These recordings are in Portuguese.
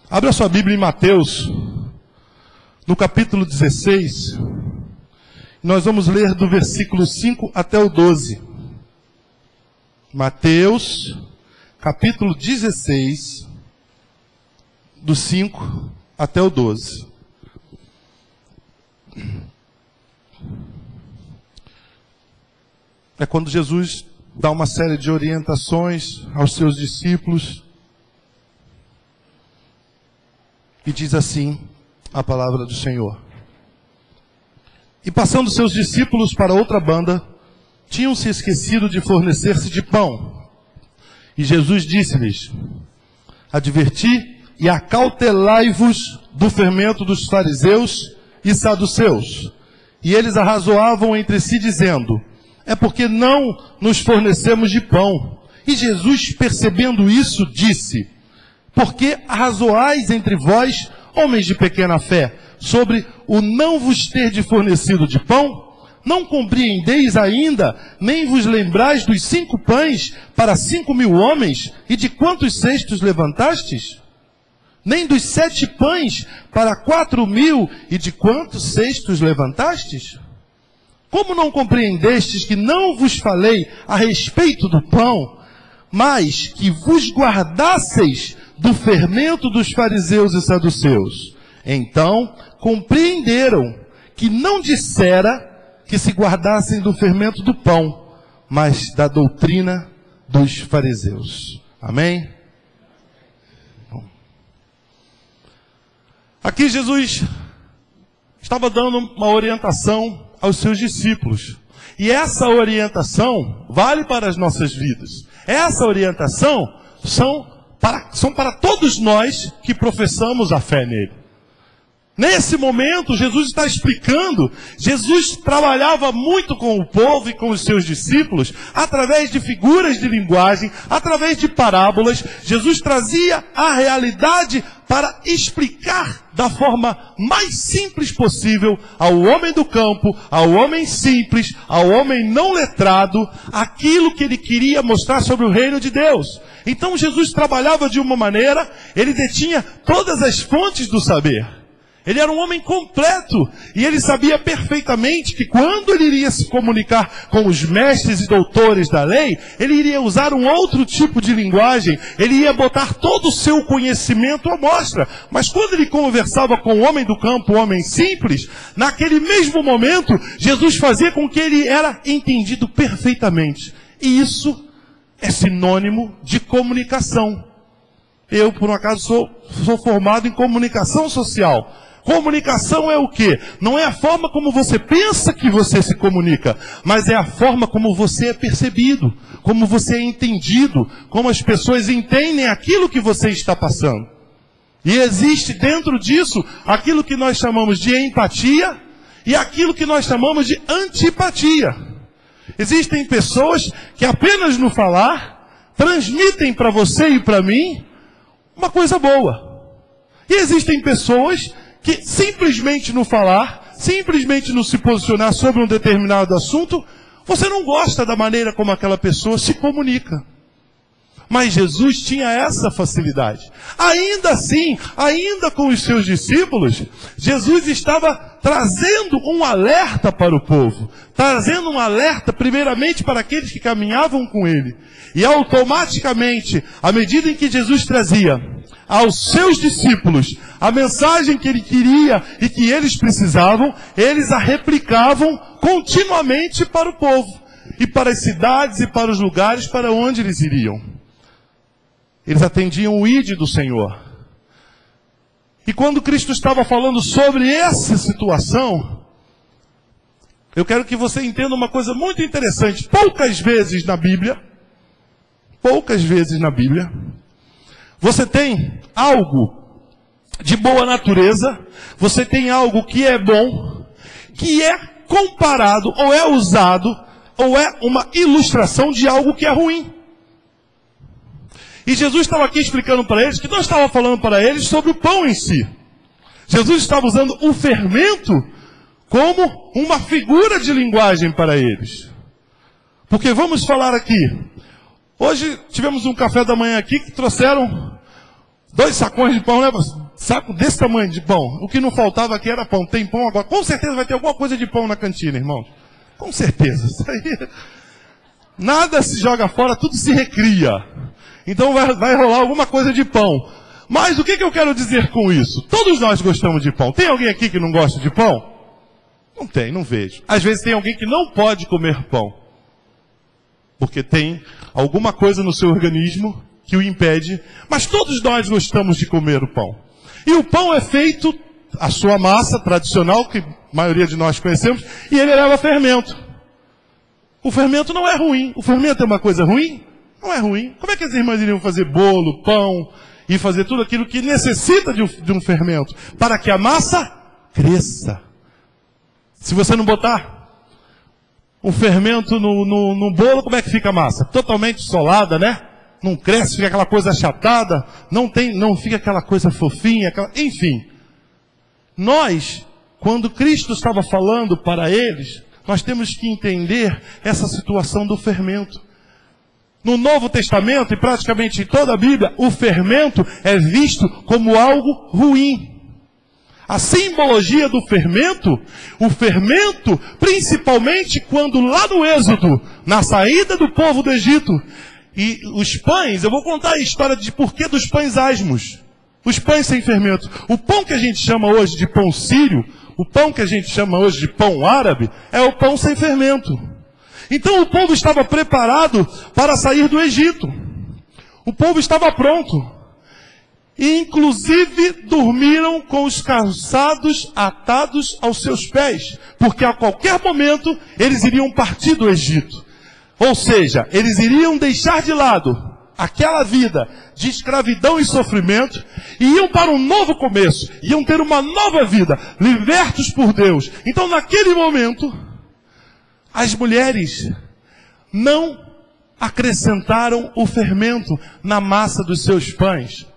Abra sua Bíblia em Mateus, no capítulo 16. Nós vamos ler do versículo 5 até o 12. Mateus, capítulo 16, do 5 até o 12. É quando Jesus dá uma série de orientações aos seus discípulos. E diz assim a palavra do Senhor. E passando seus discípulos para outra banda, tinham se esquecido de fornecer-se de pão. E Jesus disse-lhes: adverti e acautelai-vos do fermento dos fariseus e saduceus. E eles arrazoavam entre si, dizendo: é porque não nos fornecemos de pão. E Jesus, percebendo isso, disse: porque arrazoais entre vós, homens de pequena fé, sobre o não vos ter de fornecido de pão? Não compreendeis ainda, nem vos lembrais dos 5 pães para 5.000 homens, e de quantos cestos levantastes? Nem dos 7 pães para 4.000, e de quantos cestos levantastes? Como não compreendestes que não vos falei a respeito do pão, mas que vos guardasseis do fermento dos fariseus e saduceus? Então compreenderam que não dissera que se guardassem do fermento do pão, mas da doutrina dos fariseus. Amém? Bom. Aqui Jesus estava dando uma orientação aos seus discípulos. E essa orientação vale para as nossas vidas. Essa orientação são para todos nós que professamos a fé nele. Nesse momento, Jesus está explicando. Jesus trabalhava muito com o povo e com os seus discípulos, através de figuras de linguagem, através de parábolas. Jesus trazia a realidade para explicar da forma mais simples possível ao homem do campo, ao homem simples, ao homem não letrado, aquilo que ele queria mostrar sobre o reino de Deus. Então Jesus trabalhava de uma maneira, ele detinha todas as fontes do saber. Ele era um homem completo, e ele sabia perfeitamente que quando ele iria se comunicar com os mestres e doutores da lei, ele iria usar um outro tipo de linguagem, ele ia botar todo o seu conhecimento à mostra. Mas quando ele conversava com o homem do campo, o homem simples, naquele mesmo momento, Jesus fazia com que ele era entendido perfeitamente. E isso é sinônimo de comunicação. Eu, por um acaso, sou formado em comunicação social. Comunicação é o quê? Não é a forma como você pensa que você se comunica, mas é a forma como você é percebido, como você é entendido, como as pessoas entendem aquilo que você está passando. E existe dentro disso aquilo que nós chamamos de empatia e aquilo que nós chamamos de antipatia. Existem pessoas que apenas no falar transmitem para você e para mim uma coisa boa. E existem pessoas que simplesmente no falar, simplesmente no se posicionar sobre um determinado assunto, você não gosta da maneira como aquela pessoa se comunica. Mas Jesus tinha essa facilidade. Ainda assim, ainda com os seus discípulos, Jesus estava trazendo um alerta para o povo. Trazendo um alerta primeiramente para aqueles que caminhavam com ele. E automaticamente, à medida em que Jesus trazia aos seus discípulos a mensagem que ele queria e que eles precisavam, eles a replicavam continuamente para o povo. E para as cidades e para os lugares para onde eles iriam. Eles atendiam o ide do Senhor. E quando Cristo estava falando sobre essa situação, eu quero que você entenda uma coisa muito interessante. Poucas vezes na Bíblia, você tem algo de boa natureza, você tem algo que é bom, que é comparado, ou é usado, ou é uma ilustração de algo que é ruim. E Jesus estava aqui explicando para eles que não estava falando para eles sobre o pão em si. Jesus estava usando o fermento como uma figura de linguagem para eles. Porque vamos falar aqui. Hoje tivemos um café da manhã aqui que trouxeram 2 sacões de pão, né? Saco desse tamanho de pão. O que não faltava aqui era pão. Tem pão agora. Com certeza vai ter alguma coisa de pão na cantina, irmãos. Com certeza. Isso aí. Nada se joga fora, tudo se recria. Então vai rolar alguma coisa de pão. Mas o que eu quero dizer com isso? Todos nós gostamos de pão. Tem alguém aqui que não gosta de pão? Não tem, não vejo. Às vezes tem alguém que não pode comer pão. Porque tem alguma coisa no seu organismo que o impede. Mas todos nós gostamos de comer o pão. E o pão é feito, a sua massa tradicional, que a maioria de nós conhecemos, e ele leva fermento. O fermento não é ruim. O fermento é uma coisa ruim? Não é ruim. Como é que as irmãs iriam fazer bolo, pão e fazer tudo aquilo que necessita de um fermento para que a massa cresça? Se você não botar um fermento no bolo, como é que fica a massa? Totalmente solada, né? Não cresce, fica aquela coisa achatada, não fica aquela coisa fofinha, enfim. Nós, quando Cristo estava falando para eles, nós temos que entender essa situação do fermento. No Novo Testamento, e praticamente em toda a Bíblia, o fermento é visto como algo ruim. A simbologia do fermento, o fermento, principalmente quando lá no Êxodo, na saída do povo do Egito, e os pães, eu vou contar a história de porquê dos pães asmos. Os pães sem fermento. O pão que a gente chama hoje de pão sírio, o pão que a gente chama hoje de pão árabe, é o pão sem fermento. Então o povo estava preparado para sair do Egito. O povo estava pronto. E inclusive dormiram com os calçados atados aos seus pés. Porque a qualquer momento eles iriam partir do Egito. Ou seja, eles iriam deixar de lado aquela vida de escravidão e sofrimento e iam para um novo começo, iam ter uma nova vida, libertos por Deus. Então naquele momento, as mulheres não acrescentaram o fermento na massa dos seus pães,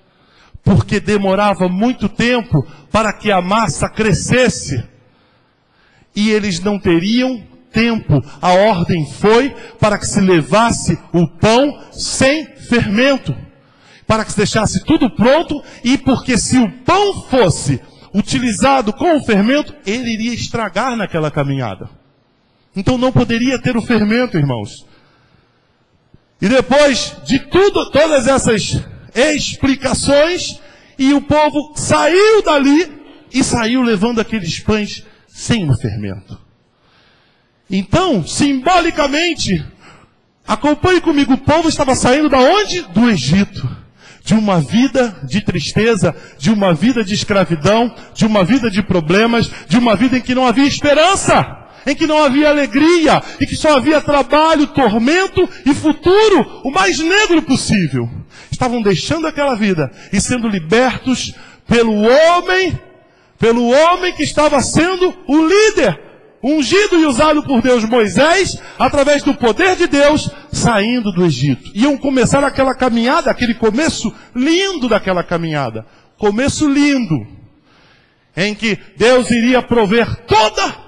porque demorava muito tempo para que a massa crescesse e eles não teriam tempo. A ordem foi para que se levasse o pão sem fermento, para que se deixasse tudo pronto, e porque se o pão fosse utilizado com o fermento, ele iria estragar naquela caminhada. Então não poderia ter o fermento, irmãos. E depois de todas essas explicações, e o povo saiu dali e saiu levando aqueles pães sem o fermento. Então, simbolicamente, acompanhe comigo, o povo estava saindo da onde? Do Egito. De uma vida de tristeza, de uma vida de escravidão, de uma vida de problemas, de uma vida em que não havia esperança, em que não havia alegria, em que só havia trabalho, tormento e futuro o mais negro possível. Estavam deixando aquela vida e sendo libertos pelo homem que estava sendo o líder, ungido e usado por Deus, Moisés, através do poder de Deus, saindo do Egito. Iam começar aquela caminhada, aquele começo lindo daquela caminhada. Começo lindo, em que Deus iria prover todo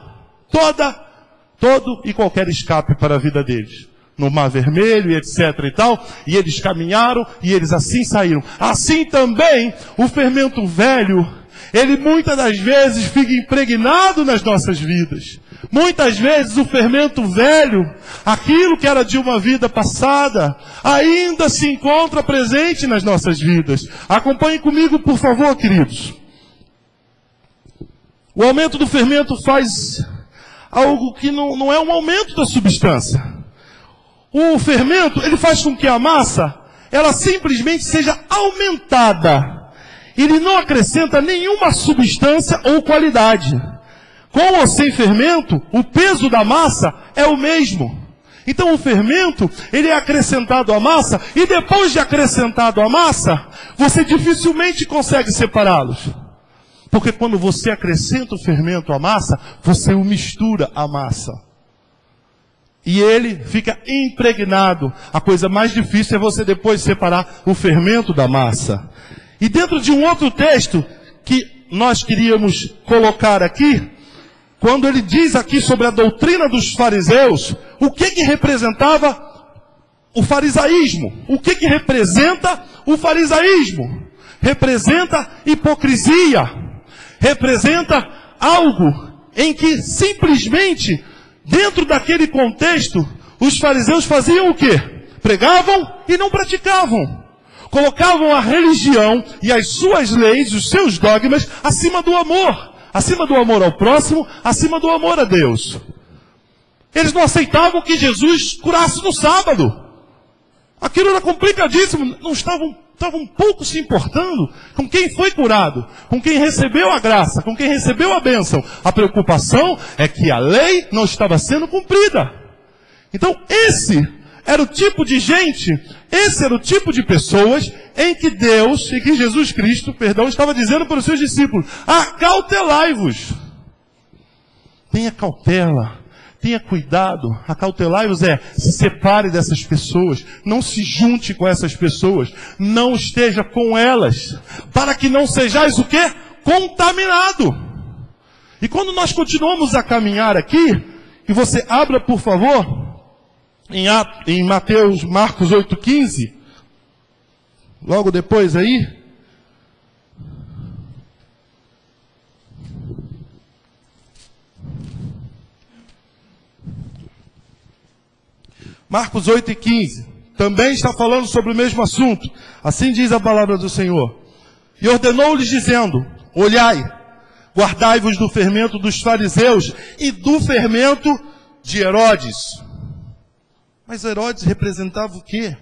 e qualquer escape para a vida deles. No Mar Vermelho e etc e tal. E eles caminharam e eles assim saíram. Assim também, o fermento velho, ele muitas das vezes fica impregnado nas nossas vidas. Muitas vezes o fermento velho, aquilo que era de uma vida passada, ainda se encontra presente nas nossas vidas. Acompanhe comigo, por favor, queridos. O aumento do fermento faz algo que não é um aumento da substância. O fermento, ele faz com que a massa, ela simplesmente seja aumentada. Ele não acrescenta nenhuma substância ou qualidade. Com ou sem fermento, o peso da massa é o mesmo. Então o fermento, ele é acrescentado à massa, e depois de acrescentado à massa, você dificilmente consegue separá-los. Porque quando você acrescenta o fermento à massa, você o mistura à massa. E ele fica impregnado. A coisa mais difícil é você depois separar o fermento da massa. E dentro de um outro texto que nós queríamos colocar aqui, quando ele diz aqui sobre a doutrina dos fariseus, o que representava o farisaísmo? O que representa o farisaísmo? representa hipocrisia, representa algo em que simplesmente, dentro daquele contexto, os fariseus faziam o quê? Pregavam e não praticavam. Colocavam a religião e as suas leis, os seus dogmas, acima do amor. Acima do amor ao próximo, acima do amor a Deus. Eles não aceitavam que Jesus curasse no sábado. Aquilo era complicadíssimo. Não estavam um pouco se importando com quem foi curado, com quem recebeu a graça, com quem recebeu a bênção. A preocupação é que a lei não estava sendo cumprida. Então esse era o tipo de gente, esse era o tipo de pessoas em que Deus, e que Jesus Cristo, estava dizendo para os seus discípulos: acautelai-vos. Tenha cautela, tenha cuidado. Acautelai-vos se separe dessas pessoas, não se junte com essas pessoas, não esteja com elas, para que não sejais o quê? Contaminado. E quando nós continuamos a caminhar aqui, e você abra por favor, em Marcos 8,15, logo depois aí, Marcos 8,15, também está falando sobre o mesmo assunto. Assim diz a palavra do Senhor. E ordenou-lhes dizendo: olhai, guardai-vos do fermento dos fariseus e do fermento de Herodes. Mas Herodes representava o quê?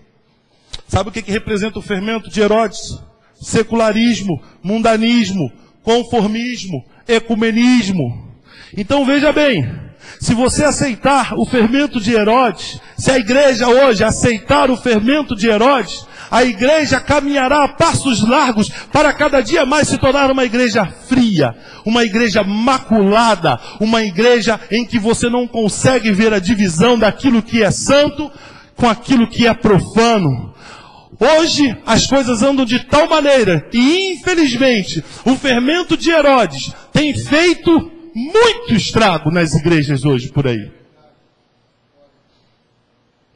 Sabe o que representa o fermento de Herodes? Secularismo, mundanismo, conformismo, ecumenismo. Então veja bem, se você aceitar o fermento de Herodes, se a igreja hoje aceitar o fermento de Herodes, a igreja caminhará a passos largos para cada dia mais se tornar uma igreja fria, uma igreja maculada, uma igreja em que você não consegue ver a divisão daquilo que é santo com aquilo que é profano. Hoje as coisas andam de tal maneira e infelizmente o fermento de Herodes tem feito muito estrago nas igrejas hoje por aí.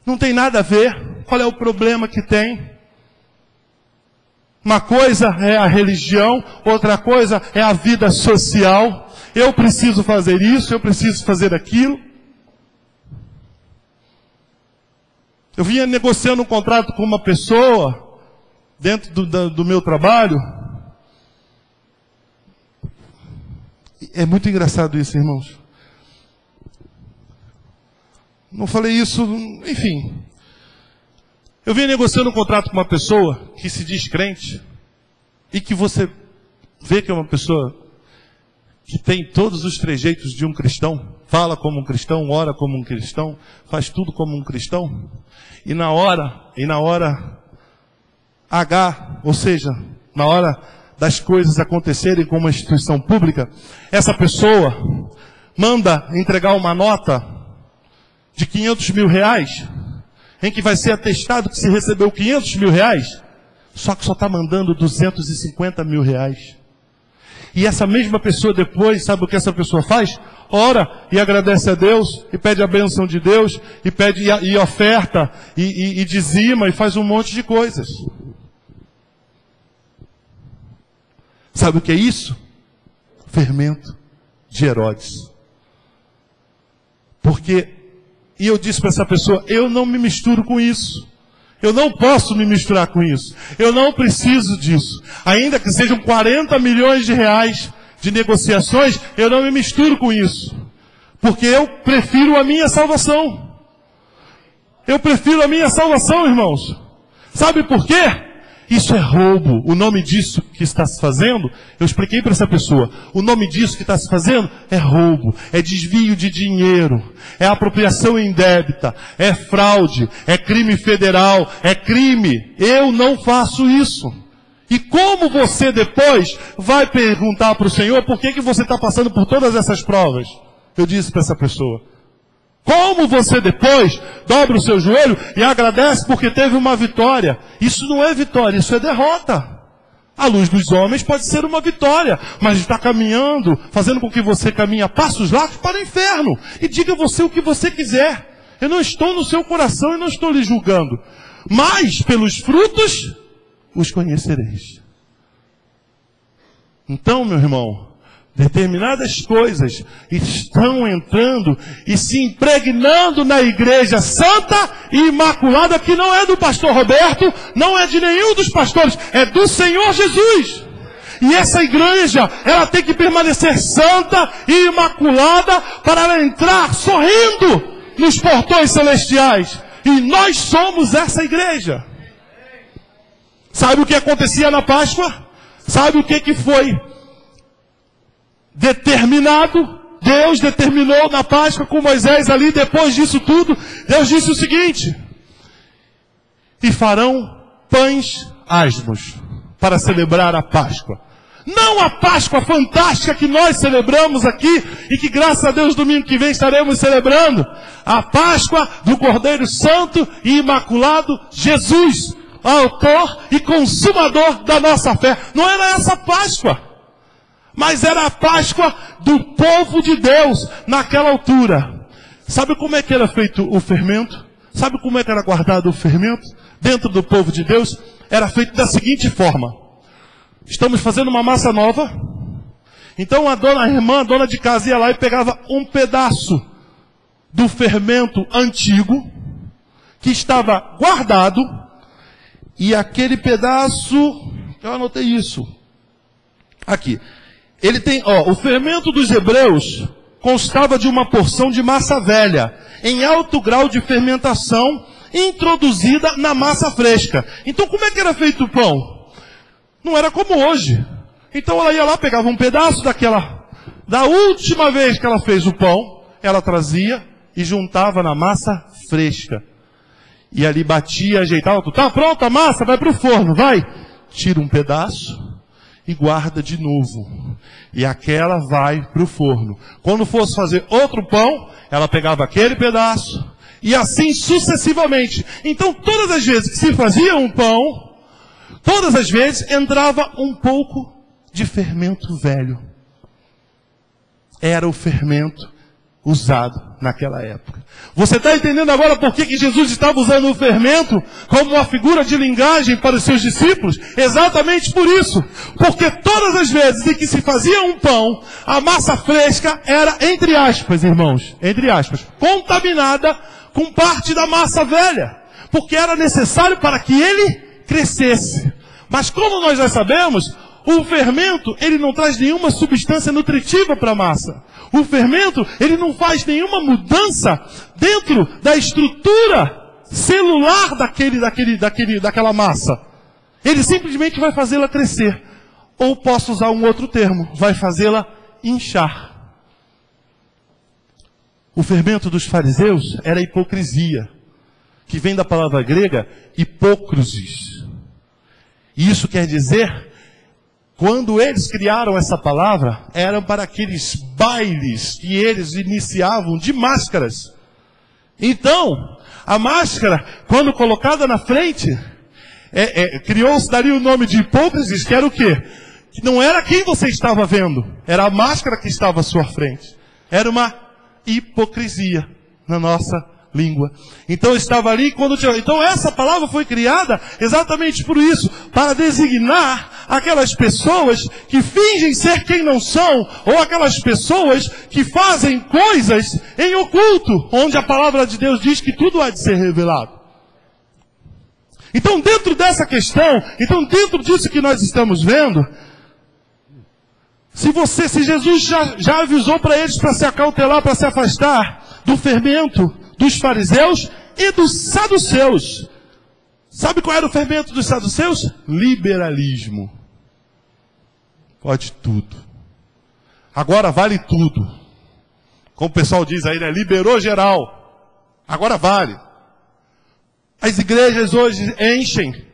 Não tem nada a ver. Qual é o problema que tem? Uma coisa é a religião, outra coisa é a vida social. Eu preciso fazer isso, eu preciso fazer aquilo. Eu vinha negociando um contrato com uma pessoa dentro do meu trabalho. É muito engraçado isso, irmãos. Não falei isso, enfim. Eu vinha negociando um contrato com uma pessoa que se diz crente e que você vê que é uma pessoa que tem todos os trejeitos de um cristão, fala como um cristão, ora como um cristão, faz tudo como um cristão. E na hora H, ou seja, na hora das coisas acontecerem com uma instituição pública, essa pessoa manda entregar uma nota de 500 mil reais, em que vai ser atestado que se recebeu 500 mil reais, só que só está mandando 250 mil reais. E essa mesma pessoa depois, sabe o que essa pessoa faz? Ora e agradece a Deus, e pede a bênção de Deus, e pede e oferta, e dizima, e faz um monte de coisas. Sabe o que é isso? Fermento de Herodes. E eu disse para essa pessoa: eu não me misturo com isso. Eu não posso me misturar com isso. Eu não preciso disso. Ainda que sejam 40 milhões de reais de negociações, eu não me misturo com isso. Porque eu prefiro a minha salvação. Eu prefiro a minha salvação, irmãos. Sabe por quê? Isso é roubo. O nome disso que está se fazendo, eu expliquei para essa pessoa, o nome disso que está se fazendo é roubo, é desvio de dinheiro, é apropriação indébita, é fraude, é crime federal, é crime. Eu não faço isso. E como você depois vai perguntar para o Senhor por que você está passando por todas essas provas? Eu disse para essa pessoa: como você depois dobra o seu joelho e agradece porque teve uma vitória? Isso não é vitória, isso é derrota. À luz dos homens pode ser uma vitória, mas está caminhando, fazendo com que você caminhe a passos largos para o inferno. E diga você o que você quiser. Eu não estou no seu coração e não estou lhe julgando. Mas pelos frutos os conhecereis. Então, meu irmão, determinadas coisas estão entrando e se impregnando na igreja santa e imaculada, que não é do pastor Roberto, não é de nenhum dos pastores, é do Senhor Jesus. E essa igreja, ela tem que permanecer santa e imaculada para ela entrar sorrindo nos portões celestiais. E nós somos essa igreja. Sabe o que acontecia na Páscoa? Sabe o que foi determinado? Deus determinou na Páscoa com Moisés ali, depois disso tudo, Deus disse o seguinte: e farão pães asmos para celebrar a Páscoa. Não a Páscoa fantástica que nós celebramos aqui e que, graças a Deus, domingo que vem estaremos celebrando. A Páscoa do Cordeiro Santo e Imaculado Jesus, autor e consumador da nossa fé. Não era essa Páscoa, mas era a Páscoa do povo de Deus naquela altura. Sabe como é que era feito o fermento? Sabe como é que era guardado o fermento dentro do povo de Deus? Era feito da seguinte forma: estamos fazendo uma massa nova. Então a irmã, a dona de casa, ia lá e pegava um pedaço do fermento antigo que estava guardado. E aquele pedaço, eu anotei isso aqui. Ele tem, o fermento dos hebreus constava de uma porção de massa velha, em alto grau de fermentação, introduzida na massa fresca. Então como é que era feito o pão? Não era como hoje. Então ela ia lá, pegava um pedaço da última vez que ela fez o pão, ela trazia e juntava na massa fresca. E ali batia, ajeitava, tá pronta a massa, vai para o forno, vai. Tira um pedaço e guarda de novo. E aquela vai para o forno. Quando fosse fazer outro pão, ela pegava aquele pedaço e assim sucessivamente. Então todas as vezes que se fazia um pão, todas as vezes entrava um pouco de fermento velho. Era o fermento usado naquela época. Você está entendendo agora por que Jesus estava usando o fermento como uma figura de linguagem para os seus discípulos? Exatamente por isso. Porque todas as vezes em que se fazia um pão, a massa fresca era, entre aspas, irmãos, entre aspas, contaminada com parte da massa velha. Porque era necessário para que ele crescesse. Mas como nós já sabemos, o fermento, ele não traz nenhuma substância nutritiva para a massa. O fermento, ele não faz nenhuma mudança dentro da estrutura celular daquela massa. Ele simplesmente vai fazê-la crescer. Ou posso usar um outro termo, vai fazê-la inchar. O fermento dos fariseus era a hipocrisia, que vem da palavra grega hipócrisis. E isso quer dizer, quando eles criaram essa palavra, eram para aqueles bailes que eles iniciavam de máscaras. Então, a máscara, quando colocada na frente, criou-se daria o nome de hipócrisis, que era o quê? Que não era quem você estava vendo, era a máscara que estava à sua frente. Era uma hipocrisia na nossa língua. Então estava ali então essa palavra foi criada exatamente por isso, para designar aquelas pessoas que fingem ser quem não são, ou aquelas pessoas que fazem coisas em oculto, onde a palavra de Deus diz que tudo há de ser revelado. Então dentro dessa questão, dentro disso que nós estamos vendo, se Jesus já avisou para eles para se acautelar, para se afastar do fermento dos fariseus e dos saduceus. Sabe qual era o fermento dos saduceus? Liberalismo. Pode tudo. Agora vale tudo. Como o pessoal diz aí, né? Liberou geral. Agora vale. As igrejas hoje enchem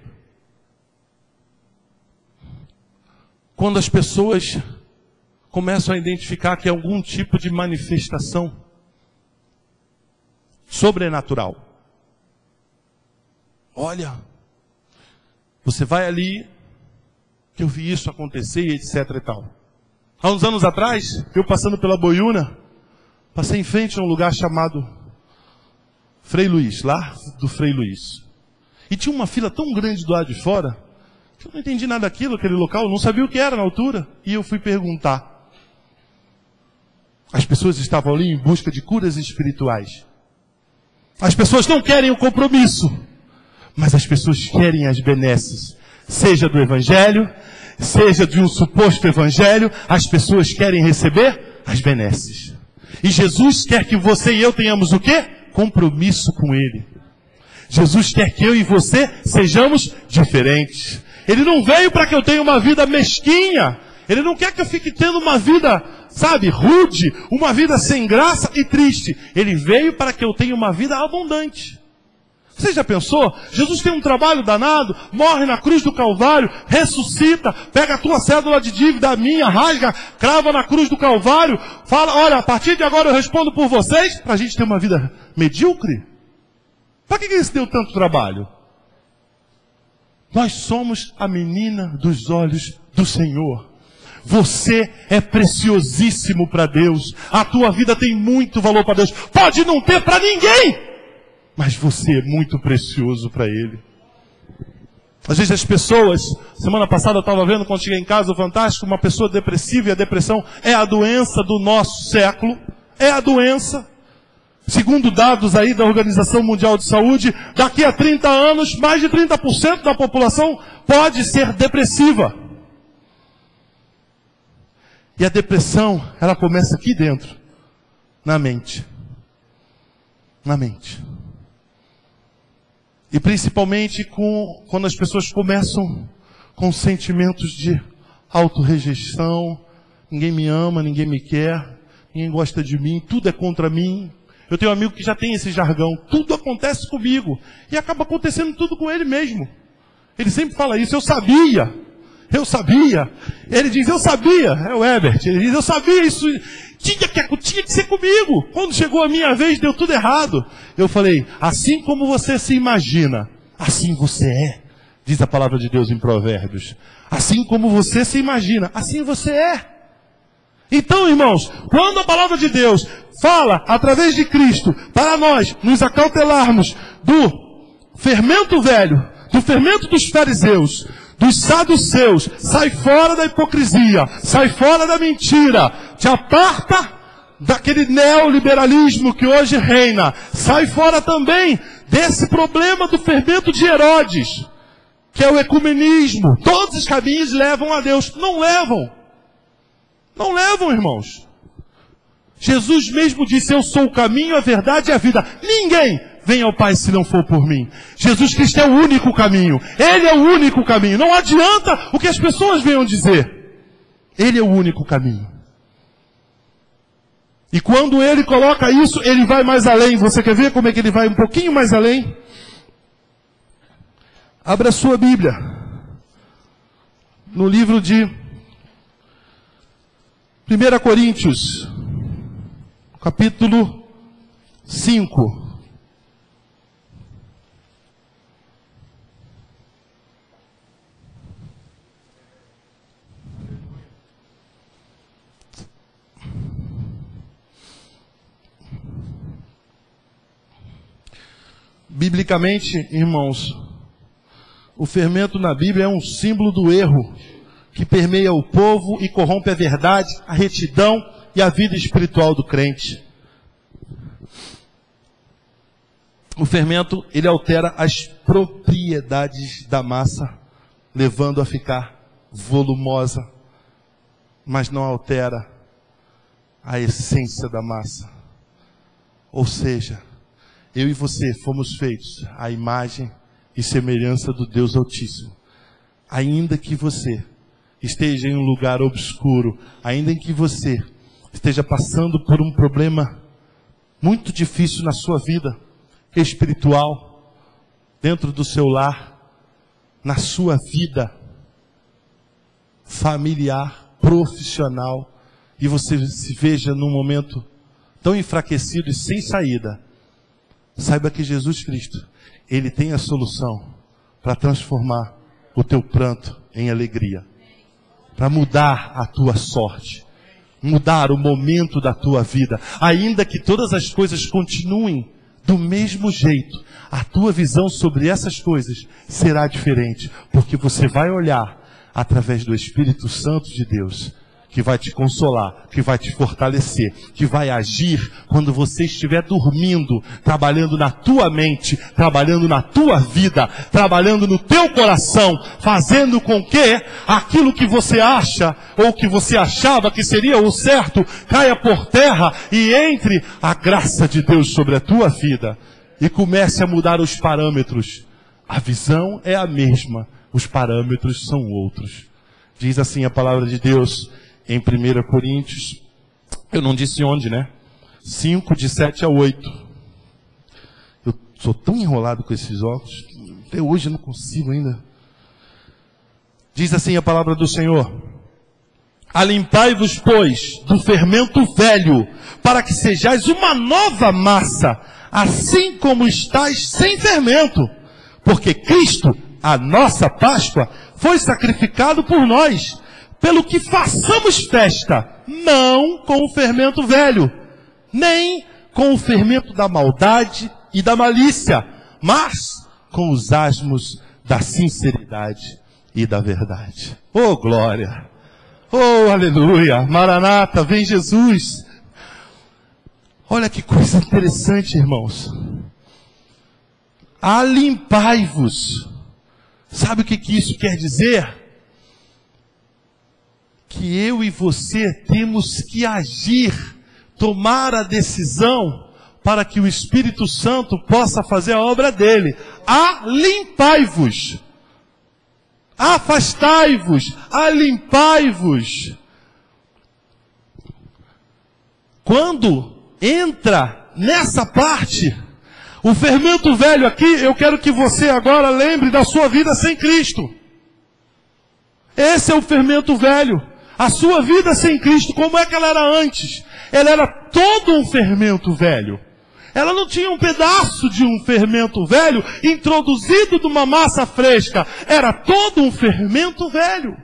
quando as pessoas começam a identificar que é algum tipo de manifestação sobrenatural. Olha, você vai ali, que eu vi isso acontecer, etc e tal. Há uns anos atrás, eu passando pela Boiúna, passei em frente a um lugar chamado Frei Luís, lá do Frei Luís. E tinha uma fila tão grande do lado de fora, Eu não entendi nada daquilo, aquele local, eu não sabia o que era na altura. E eu fui perguntar. As pessoas estavam ali em busca de curas espirituais. As pessoas não querem o compromisso, mas as pessoas querem as benesses. Seja do Evangelho, seja de um suposto Evangelho, as pessoas querem receber as benesses. E Jesus quer que você e eu tenhamos o quê? Compromisso com Ele. Jesus quer que eu e você sejamos diferentes. Ele não veio para que eu tenha uma vida mesquinha. Ele não quer que eu fique tendo uma vida, sabe, rude, uma vida sem graça e triste. Ele veio para que eu tenha uma vida abundante. Você já pensou? Jesus tem um trabalho danado, morre na cruz do Calvário, ressuscita, pega a tua cédula de dívida, a minha, rasga, crava na cruz do Calvário, fala, olha, a partir de agora eu respondo por vocês, para a gente ter uma vida medíocre? Para que ele deu tanto trabalho? Nós somos a menina dos olhos do Senhor. Você é preciosíssimo para Deus. A tua vida tem muito valor para Deus. Pode não ter para ninguém, mas você é muito precioso para Ele. Às vezes as pessoas, semana passada eu estava vendo, quando cheguei em casa, o Fantástico, uma pessoa depressiva, e a depressão é a doença do nosso século. É a doença. Segundo dados aí da Organização Mundial de Saúde, daqui a 30 anos, mais de 30% da população pode ser depressiva. E a depressão, ela começa aqui dentro, na mente. Na mente. E principalmente quando as pessoas começam com sentimentos de autorrejeição, ninguém me ama, ninguém me quer, ninguém gosta de mim, tudo é contra mim. Eu tenho um amigo que já tem esse jargão, tudo acontece comigo. E acaba acontecendo tudo com ele mesmo. Ele sempre fala isso, eu sabia. Ele diz, eu sabia, é o Herbert, ele diz, eu sabia isso, tinha que ser comigo. Quando chegou a minha vez, deu tudo errado. Eu falei, assim como você se imagina, assim você é, diz a palavra de Deus em Provérbios. Assim como você se imagina, assim você é. Então, irmãos, quando a palavra de Deus fala, através de Cristo, para nós nos acautelarmos do fermento velho, do fermento dos fariseus, dos saduceus, sai fora da hipocrisia, sai fora da mentira, te aparta daquele neoliberalismo que hoje reina, sai fora também desse problema do fermento de Herodes, que é o ecumenismo. Todos os caminhos levam a Deus. Não levam. Não levam, irmãos. Jesus mesmo disse, eu sou o caminho, a verdade e a vida. Ninguém vem ao Pai se não for por mim. Jesus Cristo é o único caminho. Ele é o único caminho. Não adianta o que as pessoas venham dizer. Ele é o único caminho. E quando ele coloca isso, ele vai mais além. Você quer ver como é que ele vai um pouquinho mais além? Abra a sua Bíblia. No livro de 1 Coríntios, capítulo 5. Biblicamente, irmãos, o fermento na Bíblia é um símbolo do erro que permeia o povo e corrompe a verdade, a retidão e a vida espiritual do crente. O fermento, ele altera as propriedades da massa, levando a ficar volumosa, mas não altera a essência da massa. Ou seja, eu e você fomos feitos à imagem e semelhança do Deus Altíssimo. Ainda que você esteja em um lugar obscuro, ainda que você esteja passando por um problema muito difícil na sua vida espiritual, dentro do seu lar, na sua vida familiar, profissional, e você se veja num momento tão enfraquecido e sem saída, saiba que Jesus Cristo, Ele tem a solução para transformar o teu pranto em alegria, para mudar a tua sorte, mudar o momento da tua vida, ainda que todas as coisas continuem do mesmo jeito, a tua visão sobre essas coisas será diferente, porque você vai olhar através do Espírito Santo de Deus, que vai te consolar, que vai te fortalecer, que vai agir quando você estiver dormindo, trabalhando na tua mente, trabalhando na tua vida, trabalhando no teu coração, fazendo com que aquilo que você acha, ou que você achava que seria o certo, caia por terra e entre a graça de Deus sobre a tua vida e comece a mudar os parâmetros. A visão é a mesma, os parâmetros são outros. Diz assim a palavra de Deus em 1 Coríntios, eu não disse onde, né? 5, de 7 a 8. Eu sou tão enrolado com esses óculos, até hoje eu não consigo ainda. Diz assim a palavra do Senhor: alimpai-vos, pois, do fermento velho, para que sejais uma nova massa, assim como estáis sem fermento. Porque Cristo, a nossa Páscoa, foi sacrificado por nós, pelo que façamos festa, não com o fermento velho, nem com o fermento da maldade e da malícia, mas com os asmos da sinceridade e da verdade. Oh, glória! Oh, aleluia! Maranata, vem Jesus! Olha que coisa interessante, irmãos. Alimpai-vos. Sabe o que isso quer dizer? Que eu e você temos que agir, tomar a decisão, para que o Espírito Santo possa fazer a obra dele. Alimpai-vos. Afastai-vos. Alimpai-vos. Quando entra nessa parte, o fermento velho aqui, eu quero que você agora lembre da sua vida sem Cristo. Esse é o fermento velho. A sua vida sem Cristo, como é que ela era antes? Ela era todo um fermento velho. Ela não tinha um pedaço de um fermento velho introduzido numa massa fresca. Era todo um fermento velho.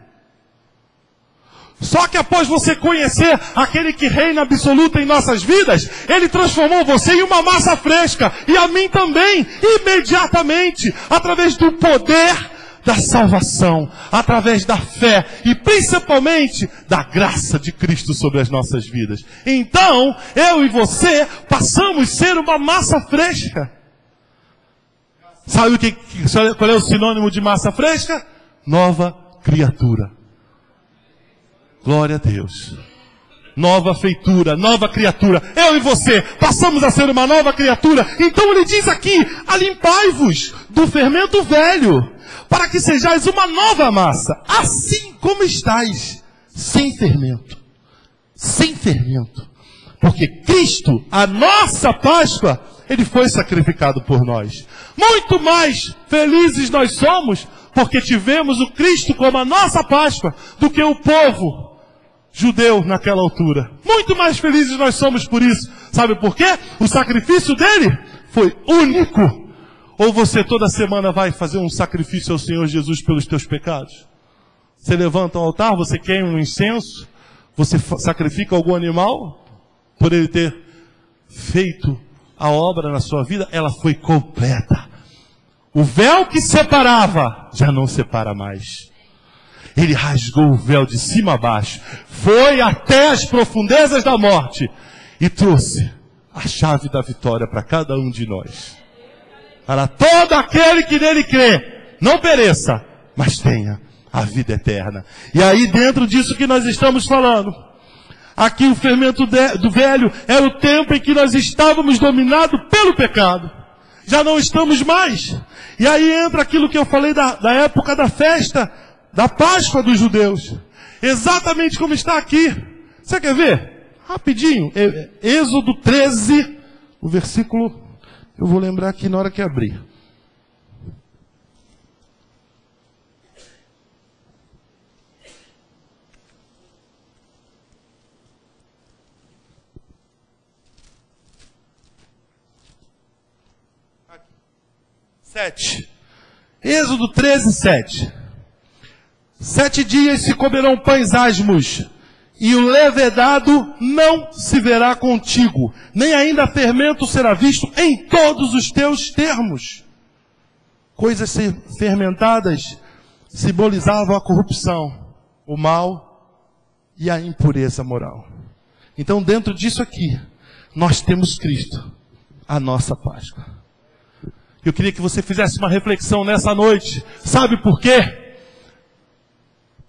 Só que após você conhecer aquele que reina absoluto em nossas vidas, Ele transformou você em uma massa fresca. E a mim também, imediatamente, através do poder da salvação, através da fé e principalmente da graça de Cristo sobre as nossas vidas. Então, eu e você passamos a ser uma massa fresca. Sabe qual é o sinônimo de massa fresca? Nova criatura. Glória a Deus. Nova feitura, nova criatura. Eu e você passamos a ser uma nova criatura. Então ele diz aqui: alimpai-vos do fermento velho, para que sejais uma nova massa, assim como estáis, sem fermento. Sem fermento. Porque Cristo, a nossa Páscoa, Ele foi sacrificado por nós. Muito mais felizes nós somos, porque tivemos o Cristo como a nossa Páscoa, do que o povo judeu naquela altura. Muito mais felizes nós somos por isso. Sabe por quê? O sacrifício dele foi único. Ou você toda semana vai fazer um sacrifício ao Senhor Jesus pelos teus pecados? Você levanta um altar, você queima um incenso, você sacrifica algum animal, por ele ter feito a obra na sua vida, ela foi completa. O véu que separava, já não separa mais. Ele rasgou o véu de cima a baixo, foi até as profundezas da morte, e trouxe a chave da vitória para cada um de nós. Para todo aquele que nele crê, não pereça, mas tenha a vida eterna. E aí dentro disso que nós estamos falando, aqui o fermento do velho era o tempo em que nós estávamos dominados pelo pecado. Já não estamos mais. E aí entra aquilo que eu falei da época da festa, da Páscoa dos judeus. Exatamente como está aqui. Você quer ver? Rapidinho. Êxodo 13, o versículo... Eu vou lembrar aqui na hora que abrir. Aqui. 7. Êxodo 13, 7. 7 dias se comerão pães asmos, e o levedado não se verá contigo, nem ainda fermento será visto em todos os teus termos. Coisas fermentadas simbolizavam a corrupção, o mal e a impureza moral. Então, dentro disso aqui, nós temos Cristo, a nossa Páscoa. Eu queria que você fizesse uma reflexão nessa noite. Sabe por quê?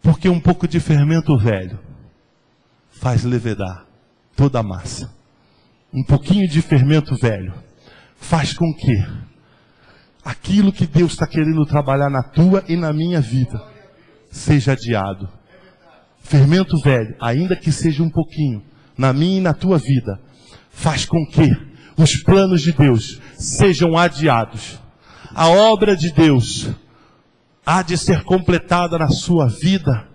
Porque um pouco de fermento velho faz levedar toda a massa. Um pouquinho de fermento velho faz com que aquilo que Deus está querendo trabalhar na tua e na minha vida seja adiado. Fermento velho, ainda que seja um pouquinho, na minha e na tua vida, faz com que os planos de Deus sejam adiados. A obra de Deus há de ser completada na sua vida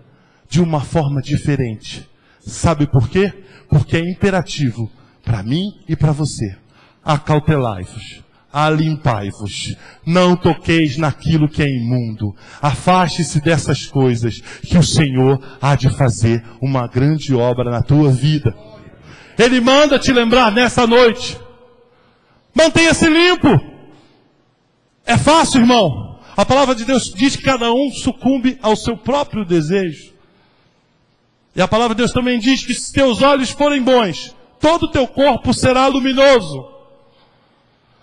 de uma forma diferente. Sabe por quê? Porque é imperativo para mim e para você. Acautelai-vos, alimpai-vos, não toqueis naquilo que é imundo. Afaste-se dessas coisas, que o Senhor há de fazer uma grande obra na tua vida. Ele manda te lembrar nessa noite. Mantenha-se limpo. É fácil, irmão. A palavra de Deus diz que cada um sucumbe ao seu próprio desejo. E a palavra de Deus também diz que se teus olhos forem bons, todo o teu corpo será luminoso.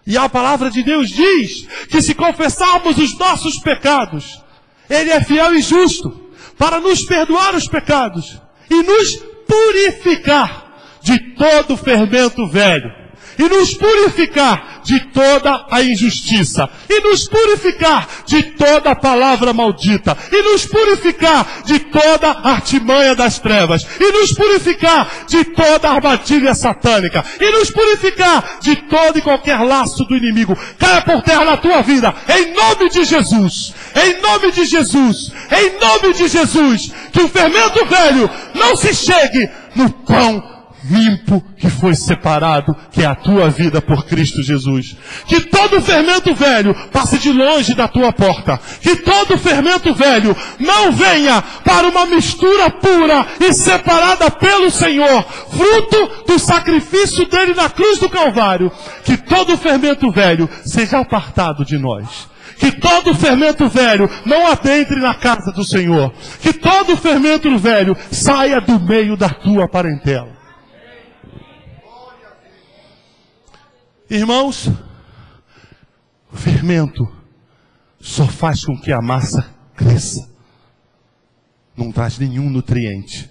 E a palavra de Deus diz que se confessarmos os nossos pecados, Ele é fiel e justo para nos perdoar os pecados e nos purificar de todo o fermento velho. E nos purificar de toda a injustiça. E nos purificar de toda a palavra maldita. E nos purificar de toda a artimanha das trevas. E nos purificar de toda a armadilha satânica. E nos purificar de todo e qualquer laço do inimigo. Caia por terra na tua vida. Em nome de Jesus. Em nome de Jesus. Em nome de Jesus. Que o fermento velho não se chegue no pão limpo que foi separado, que é a tua vida por Cristo Jesus. Que todo fermento velho passe de longe da tua porta. Que todo fermento velho não venha para uma mistura pura e separada pelo Senhor, fruto do sacrifício dele na cruz do Calvário. Que todo fermento velho seja apartado de nós. Que todo fermento velho não adentre na casa do Senhor. Que todo fermento velho saia do meio da tua parentela. Irmãos, o fermento só faz com que a massa cresça. Não traz nenhum nutriente.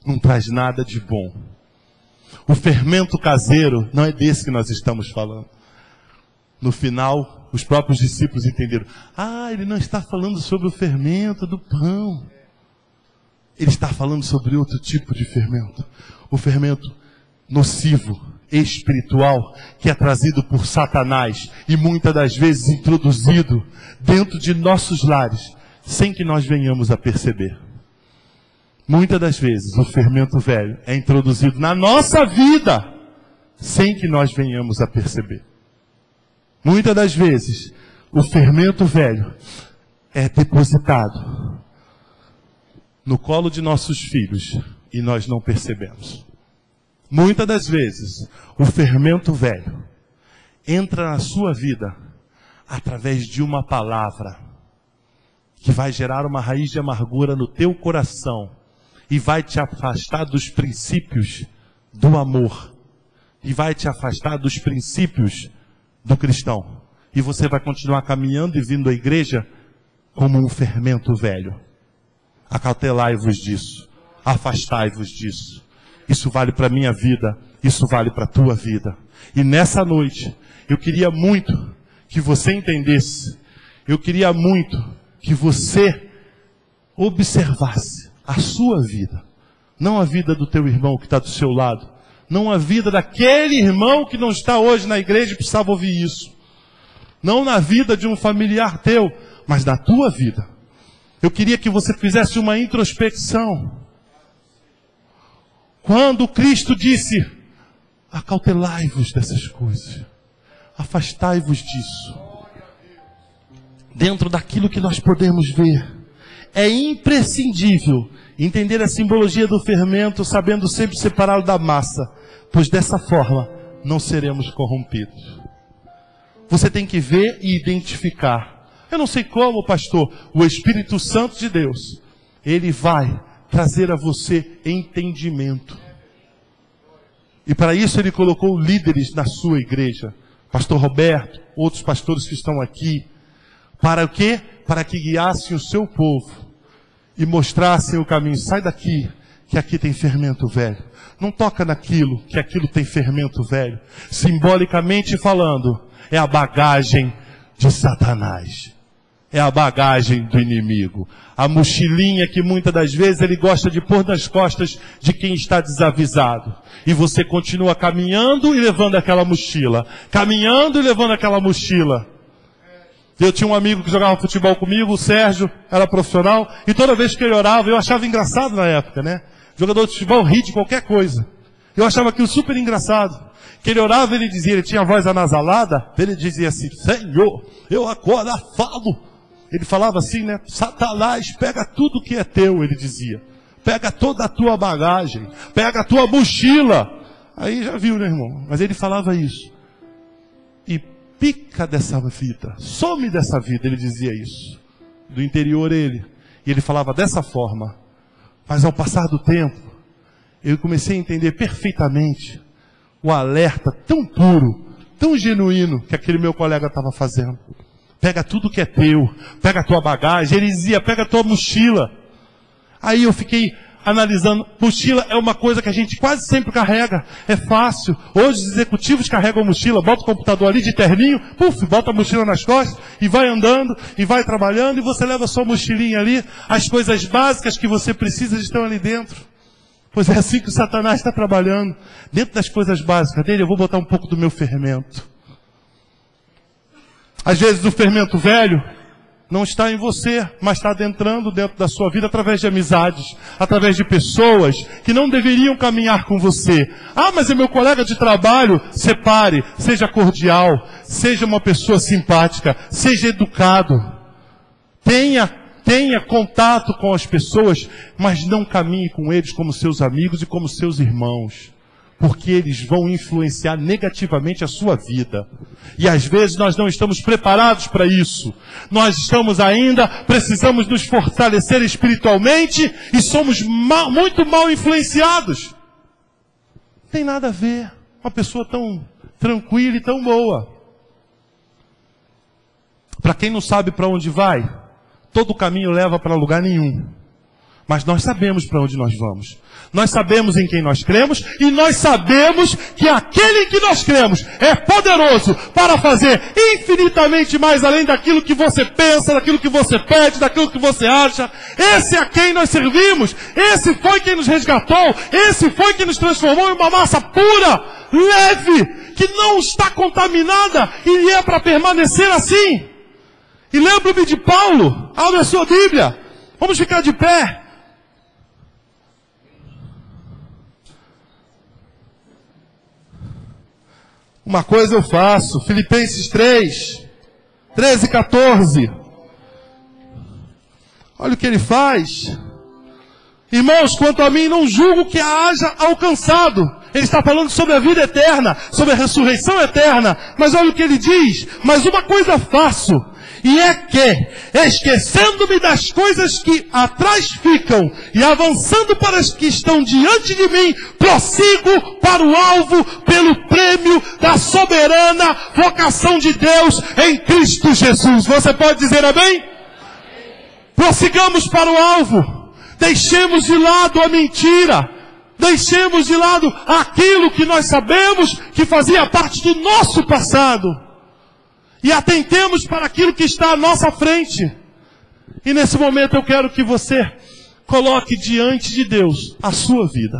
Não traz nada de bom. O fermento caseiro não é desse que nós estamos falando. No final, os próprios discípulos entenderam. Ele não está falando sobre o fermento do pão. Ele está falando sobre outro tipo de fermento. O fermento nocivo, espiritual, que é trazido por Satanás e muitas das vezes introduzido dentro de nossos lares, sem que nós venhamos a perceber. Muitas das vezes o fermento velho é introduzido na nossa vida, sem que nós venhamos a perceber. Muitas das vezes o fermento velho é depositado no colo de nossos filhos e nós não percebemos. Muitas das vezes, o fermento velho entra na sua vida através de uma palavra que vai gerar uma raiz de amargura no teu coração e vai te afastar dos princípios do amor e vai te afastar dos princípios do cristão. E você vai continuar caminhando e vindo à igreja como um fermento velho. Acautelai-vos disso, afastai-vos disso. Isso vale para a minha vida, isso vale para a tua vida. E nessa noite, eu queria muito que você entendesse, eu queria muito que você observasse a sua vida. Não a vida do teu irmão que está do seu lado. Não a vida daquele irmão que não está hoje na igreja e precisava ouvir isso. Não na vida de um familiar teu, mas na tua vida. Eu queria que você fizesse uma introspecção. Quando Cristo disse, acautelai-vos dessas coisas, afastai-vos disso. Dentro daquilo que nós podemos ver, é imprescindível entender a simbologia do fermento, sabendo sempre separá-lo da massa, pois dessa forma não seremos corrompidos. Você tem que ver e identificar. Eu não sei como, pastor, o Espírito Santo de Deus, ele vai trazer a você entendimento. E para isso ele colocou líderes na sua igreja. Pastor Roberto, outros pastores que estão aqui. Para o quê? Para que guiassem o seu povo e mostrassem o caminho. Sai daqui, que aqui tem fermento velho. Não toca naquilo, que aquilo tem fermento velho. Simbolicamente falando, é a bagagem de Satanás. É a bagagem do inimigo. A mochilinha que muitas das vezes ele gosta de pôr nas costas de quem está desavisado. E você continua caminhando e levando aquela mochila. Caminhando e levando aquela mochila. Eu tinha um amigo que jogava futebol comigo, o Sérgio, era profissional. E toda vez que ele orava, eu achava engraçado na época, né? Jogador de futebol ri de qualquer coisa. Eu achava aquilo super engraçado. Que ele orava, ele dizia, ele tinha a voz anasalada. Ele dizia assim, Senhor, eu agora falo. Ele falava assim, né? Satanás, pega tudo que é teu, ele dizia. Pega toda a tua bagagem. Pega a tua mochila. Aí já viu, né, irmão? Mas ele falava isso. E pica dessa vida. Some dessa vida, ele dizia isso. Do interior ele. E ele falava dessa forma. Mas ao passar do tempo, eu comecei a entender perfeitamente o alerta tão puro, tão genuíno que aquele meu colega estava fazendo. Pega tudo que é teu, pega a tua bagagem. Ele dizia, pega a tua mochila. Aí eu fiquei analisando, mochila é uma coisa que a gente quase sempre carrega, é fácil. Hoje os executivos carregam mochila, bota o computador ali de terninho, puf, bota a mochila nas costas, e vai andando, e vai trabalhando, e você leva a sua mochilinha ali, as coisas básicas que você precisa estão ali dentro. Pois é assim que o Satanás está trabalhando. Dentro das coisas básicas dele, eu vou botar um pouco do meu fermento. Às vezes o fermento velho não está em você, mas está adentrando dentro da sua vida através de amizades, através de pessoas que não deveriam caminhar com você. Ah, mas é meu colega de trabalho. Separe, seja cordial, seja uma pessoa simpática, seja educado. Tenha contato com as pessoas, mas não caminhe com eles como seus amigos e como seus irmãos. Porque eles vão influenciar negativamente a sua vida. E às vezes nós não estamos preparados para isso. Nós precisamos nos fortalecer espiritualmente e somos muito mal influenciados. Não tem nada a ver. Uma pessoa tão tranquila e tão boa. Para quem não sabe para onde vai, todo caminho leva para lugar nenhum. Mas nós sabemos para onde nós vamos. Nós sabemos em quem nós cremos. E nós sabemos que aquele em que nós cremos é poderoso para fazer infinitamente mais além daquilo que você pensa, daquilo que você pede, daquilo que você acha. Esse é a quem nós servimos. Esse foi quem nos resgatou. Esse foi quem nos transformou em uma massa pura, leve, que não está contaminada e é para permanecer assim. E lembro-me de Paulo. Abra a sua Bíblia. Vamos ficar de pé. Uma coisa eu faço, Filipenses 3, 13 e 14. Olha o que ele faz. Irmãos, quanto a mim, não julgo que a haja alcançado. Ele está falando sobre a vida eterna, sobre a ressurreição eterna. Mas olha o que ele diz. Mas uma coisa faço, e é que, esquecendo-me das coisas que atrás ficam e avançando para as que estão diante de mim, prossigo para o alvo pelo prêmio da soberana vocação de Deus em Cristo Jesus. Você pode dizer amém? Prossigamos para o alvo. Deixemos de lado a mentira. Deixemos de lado aquilo que nós sabemos que fazia parte do nosso passado. E atentemos para aquilo que está à nossa frente. E nesse momento eu quero que você coloque diante de Deus a sua vida.